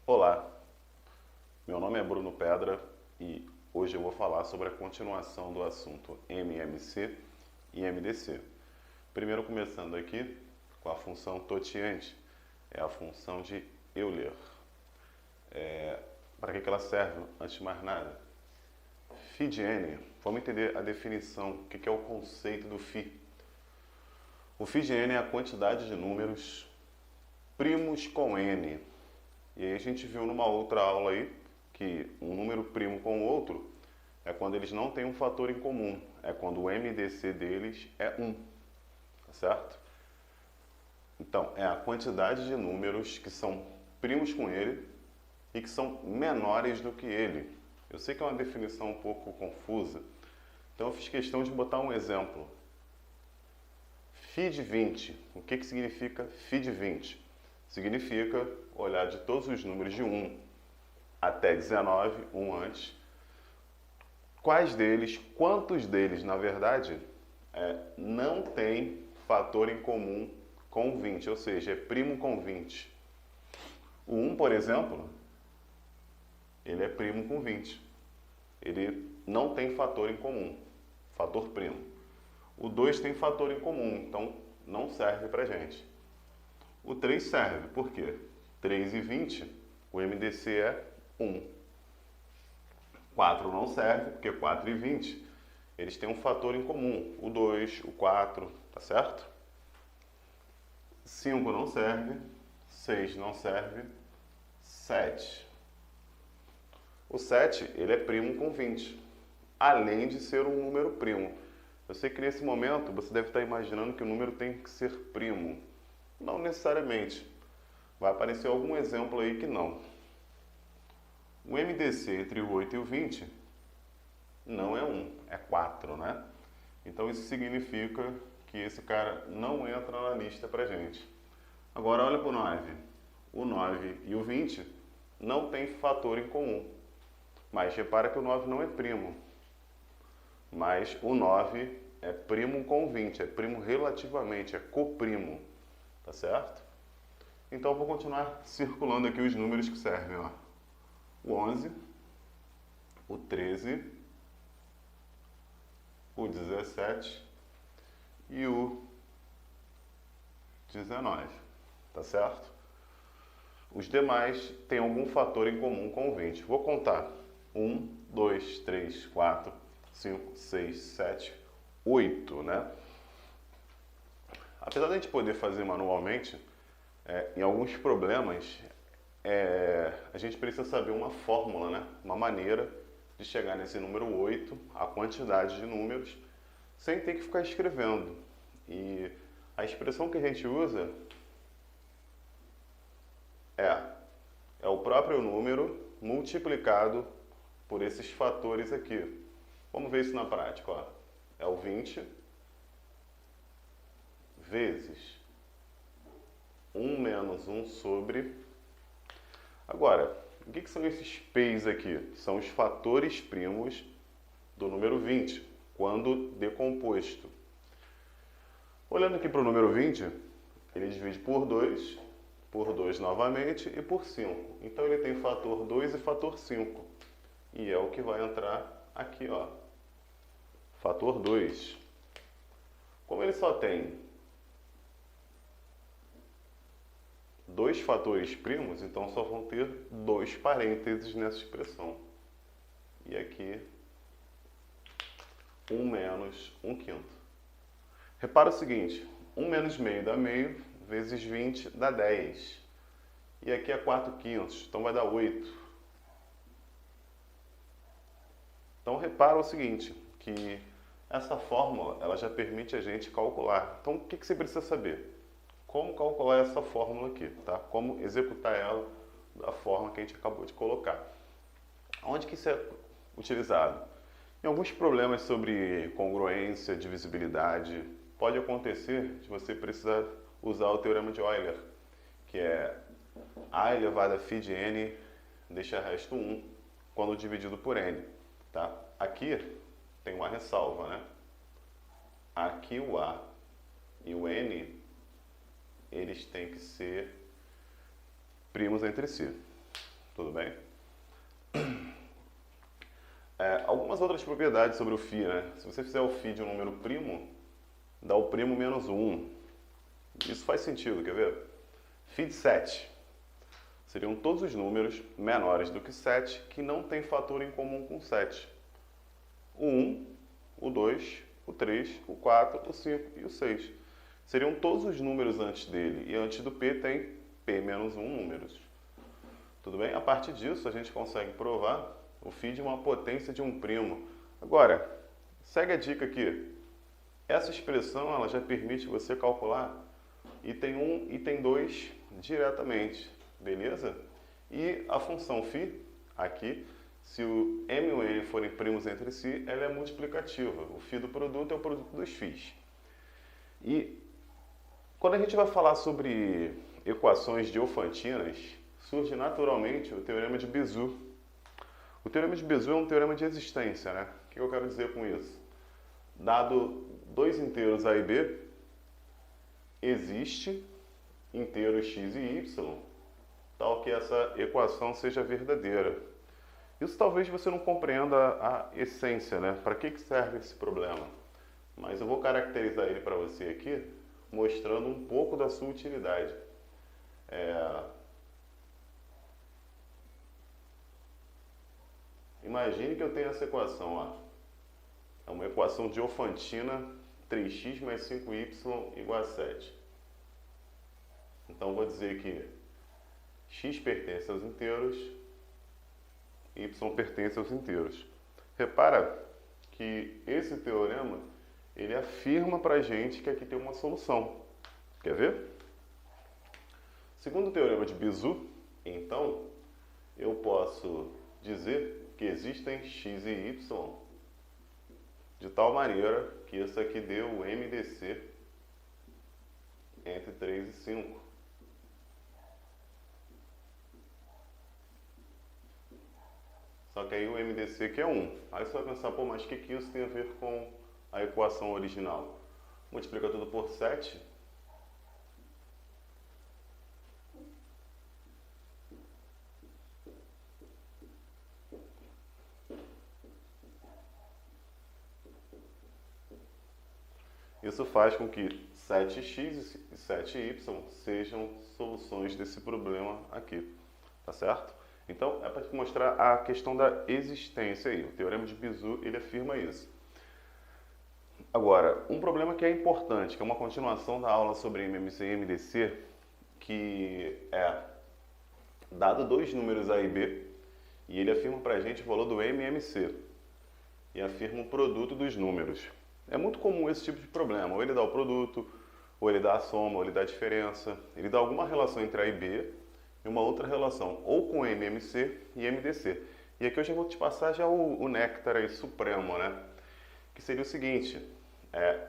Olá, meu nome é Bruno Pedra e hoje eu vou falar sobre a continuação do assunto MMC e MDC. Primeiro começando aqui com a função totiante, é a função de Euler. Para que ela serve? Antes de mais nada, φ de n, vamos entender a definição, o que é o conceito do φ. O φ de n é a quantidade de números primos com n. E aí a gente viu numa outra aula aí que um número primo com o outro é quando eles não têm um fator em comum. É quando o MDC deles é 1, tá certo? Então, é a quantidade de números que são primos com ele e que são menores do que ele. Eu sei que é uma definição um pouco confusa, então eu fiz questão de botar um exemplo. φ de 20. O que significa φ de 20? Significa olhar de todos os números de 1 até 19, 1 antes, quantos deles, na verdade, não tem fator em comum com 20, ou seja, é primo com 20. O 1, por exemplo, ele é primo com 20. Ele não tem fator em comum, fator primo. O 2 tem fator em comum, então não serve pra gente. O 3 serve, por quê? 3 e 20, o MDC é 1. 4 não serve, porque 4 e 20, eles têm um fator em comum. O 2, o 4, tá certo? 5 não serve, 6 não serve, 7. O 7, ele é primo com 20, além de ser um número primo. Eu sei que nesse momento você deve estar imaginando que o número tem que ser primo. Não necessariamente. Vai aparecer algum exemplo aí que não. O MDC entre o 8 e o 20 não é 1, é 4, né? Então isso significa que esse cara não entra na lista pra gente. Agora olha para o 9. O 9 e o 20 não tem fator em comum. Mas repara que o 9 não é primo. Mas o 9 é primo com o 20, é primo relativamente, é coprimo. Tá certo? Então eu vou continuar circulando aqui os números que servem, ó. O 11, o 13, o 17 e o 19, tá certo? Os demais têm algum fator em comum com o 20. Vou contar. 1, 2, 3, 4, 5, 6, 7, 8, né? Apesar de a gente poder fazer manualmente, em alguns problemas, a gente precisa saber uma fórmula, né? Uma maneira de chegar nesse número 8, a quantidade de números, sem ter que ficar escrevendo. E a expressão que a gente usa é o próprio número multiplicado por esses fatores aqui. Vamos ver isso na prática, ó. É o 20 vezes 1 menos 1 sobre... Agora, o que são esses p's aqui? São os fatores primos do número 20, quando decomposto. Olhando aqui para o número 20, ele divide por 2 novamente e por 5. Então ele tem fator 2 e fator 5. E é o que vai entrar aqui, ó. Fator 2. Como ele só tem 2 fatores primos, então só vão ter 2 parênteses nessa expressão. E aqui, 1 menos 1 quinto. Repara o seguinte, 1 menos meio dá meio, vezes 20 dá 10. E aqui é 4 quintos, então vai dar 8. Então repara o seguinte, que essa fórmula ela já permite a gente calcular. Então o que você precisa saber? Como calcular essa fórmula aqui, tá? Como executar ela da forma que a gente acabou de colocar. Onde que isso é utilizado? Em alguns problemas sobre congruência, divisibilidade, pode acontecer de você precisar usar o teorema de Euler, que é a elevado a φ de n deixa resto 1 quando dividido por n, tá? Aqui tem uma ressalva, né? Aqui o a e o n eles têm que ser primos entre si, tudo bem? Algumas outras propriedades sobre o φ, né? Se você fizer o φ de um número primo, dá o primo menos 1. Isso faz sentido, quer ver? Φ de 7. Seriam todos os números menores do que 7 que não têm fator em comum com 7. O 1, o 2, o 3, o 4, o 5 e o 6. Seriam todos os números antes dele. E antes do P tem P menos 1 números. Tudo bem? A partir disso, a gente consegue provar o φ de uma potência de um primo. Agora, segue a dica aqui. Essa expressão ela já permite você calcular item 1 e item 2 diretamente. Beleza? E a função φ, aqui, se o m e o n forem primos entre si, ela é multiplicativa. O φ do produto é o produto dos φ's. E quando a gente vai falar sobre equações diofantinas, surge naturalmente o teorema de Bézout. O teorema de Bézout é um teorema de existência, né? O que eu quero dizer com isso? Dado dois inteiros a e b, existe inteiros x e y, tal que essa equação seja verdadeira. Isso talvez você não compreenda a essência, né? Para que serve esse problema? Mas eu vou caracterizar ele para você aqui, mostrando um pouco da sua utilidade. Imagine que eu tenho essa equação, ó. É uma equação diofantina 3x mais 5y igual a 7. Então vou dizer que x pertence aos inteiros, y pertence aos inteiros. Repara que esse teorema ele afirma para a gente que aqui tem uma solução. Quer ver? Segundo o teorema de Bézout, então, eu posso dizer que existem x e y de tal maneira que isso aqui dê o MDC entre 3 e 5. Só que aí o MDC que é 1. Aí você vai pensar, pô, mas o que isso tem a ver com a equação original? Multiplica tudo por 7. Isso faz com que 7x e 7y sejam soluções desse problema aqui, tá certo? Então, é para te mostrar a questão da existência aí. O teorema de Bézout, ele afirma isso. Agora, um problema que é importante, que é uma continuação da aula sobre MMC e MDC, que é, dado dois números A e B, e ele afirma para a gente o valor do MMC, e afirma o produto dos números. É muito comum esse tipo de problema, ou ele dá o produto, ou ele dá a soma, ou ele dá a diferença, ele dá alguma relação entre A e B, e uma outra relação, ou com MMC e MDC. E aqui eu já vou te passar já o néctar aí supremo, né? Que seria o seguinte,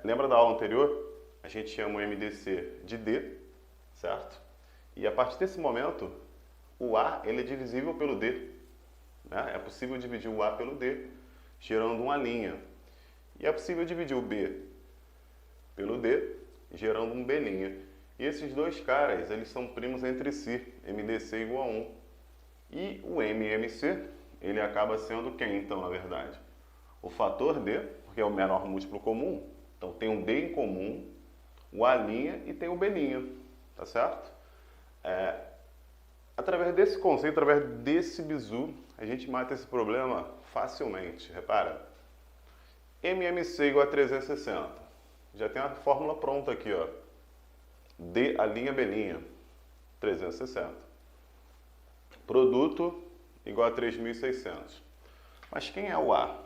lembra da aula anterior? A gente chama o MDC de D, certo? E a partir desse momento, o A ele é divisível pelo D. Né? É possível dividir o A pelo D, gerando uma linha. E é possível dividir o B pelo D, gerando um B'. E esses dois caras, eles são primos entre si, MDC igual a 1. E o MMC, ele acaba sendo quem, então, na verdade? O fator D, porque é o menor múltiplo comum. Então, tem um D em comum, o A' e tem o B', tá certo? Através desse conceito, através desse Bézout, a gente mata esse problema facilmente. Repara, MMC igual a 360. Já tem a fórmula pronta aqui, ó. D', B', 360. Produto igual a 3.600. Mas quem é o A?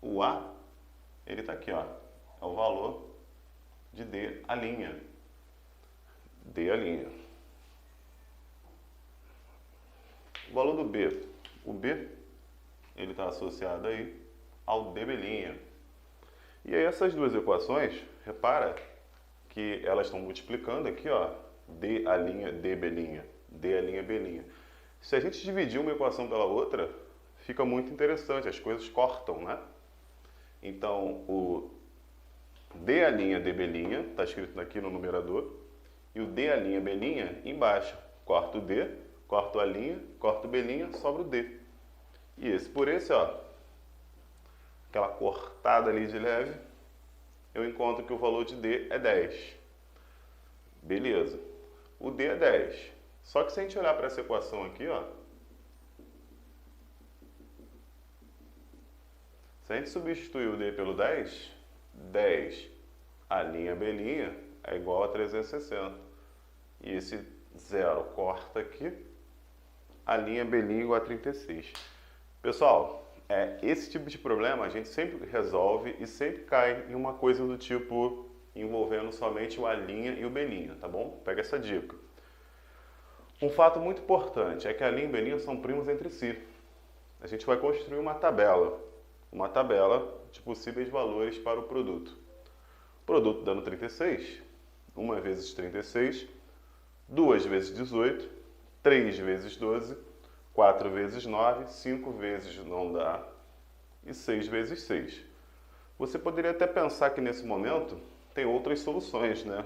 O A, ele está aqui, ó. É o valor de D'. D'. O valor do B. O B, ele está associado aí ao D'. E aí essas duas equações, repara que elas estão multiplicando aqui, ó, D', D', D', B'. Se a gente dividir uma equação pela outra, fica muito interessante, as coisas cortam, né? Então, o D', D', está escrito aqui no numerador, e o D', B' embaixo. Corta o D, corto a linha, corto B', sobra o D. E esse por esse, ó, aquela cortada ali de leve, eu encontro que o valor de D é 10. Beleza. O D é 10. Só que se a gente olhar para essa equação aqui, ó, se a gente substituir o D pelo 10, 10 a linha B' é igual a 360. E esse 0 corta aqui, a linha B' é igual a 36. Pessoal, esse tipo de problema a gente sempre resolve e sempre cai em uma coisa do tipo envolvendo somente o A' e o B', tá bom? Pega essa dica. Um fato muito importante é que A' e B' são primos entre si. A gente vai construir uma tabela de possíveis valores para o produto. Produto dando 36, 1 vezes 36, 2 vezes 18, 3 vezes 12, 4 vezes 9, 5 vezes não dá e 6 vezes 6. Você poderia até pensar que nesse momento tem outras soluções, né?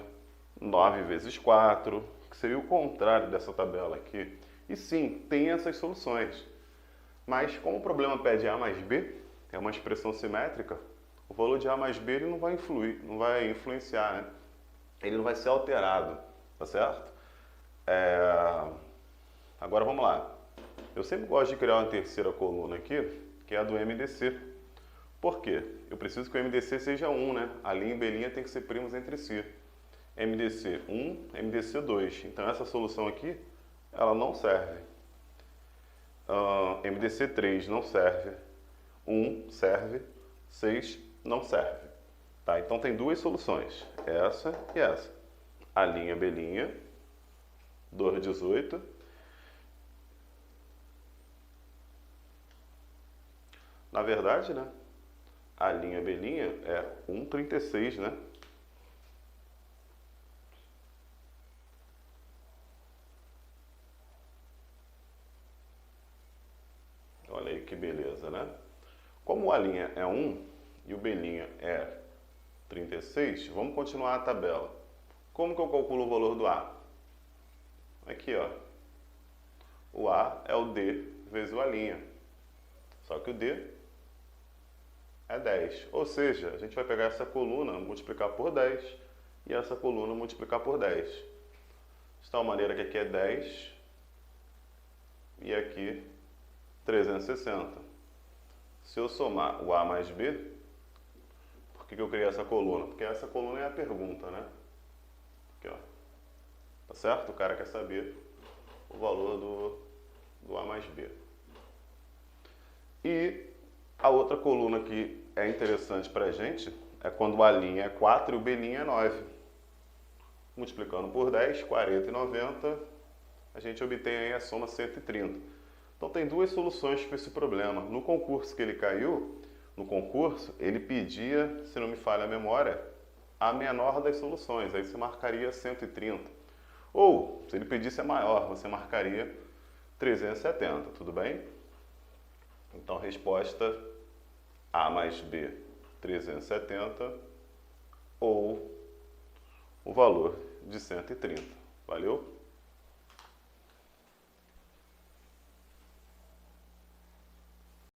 9 vezes 4, que seria o contrário dessa tabela aqui. E sim, tem essas soluções. Mas como o problema pede A mais B, é uma expressão simétrica, o valor de A mais B ele não vai influenciar, né? Ele não vai ser alterado, tá certo? Agora vamos lá. Eu sempre gosto de criar uma terceira coluna aqui, que é a do MDC. Por quê? Eu preciso que o MDC seja 1, né? A linha e B' tem que ser primos entre si. MDC 1, MDC 2. Então essa solução aqui, ela não serve. MDC 3 não serve. 1 serve. 6 não serve. Tá? Então tem duas soluções. Essa e essa. A linha B', 2,18. Na verdade, né? A linha B' é 1,36, né? Olha aí que beleza, né? Como a linha é 1 e o B' é 36, vamos continuar a tabela. Como que eu calculo o valor do A? Aqui, ó. O A é o D vezes o A'. Só que o D é 10. Ou seja, a gente vai pegar essa coluna, multiplicar por 10 e essa coluna multiplicar por 10. De tal maneira que aqui é 10 e aqui 360. Se eu somar o A mais B, por que eu criei essa coluna? Porque essa coluna é a pergunta, né? Aqui, ó. Tá certo? O cara quer saber o valor do A mais B. E a outra coluna que é interessante para a gente é quando o A' é 4 e o B' é 9. Multiplicando por 10, 40 e 90, a gente obtém aí a soma 130. Então tem duas soluções para esse problema. No concurso que ele caiu, ele pedia, se não me falha a memória, a menor das soluções. Aí você marcaria 130. Ou, se ele pedisse a maior, você marcaria 370, tudo bem? Então, resposta A mais B, 370, ou o valor de 130. Valeu?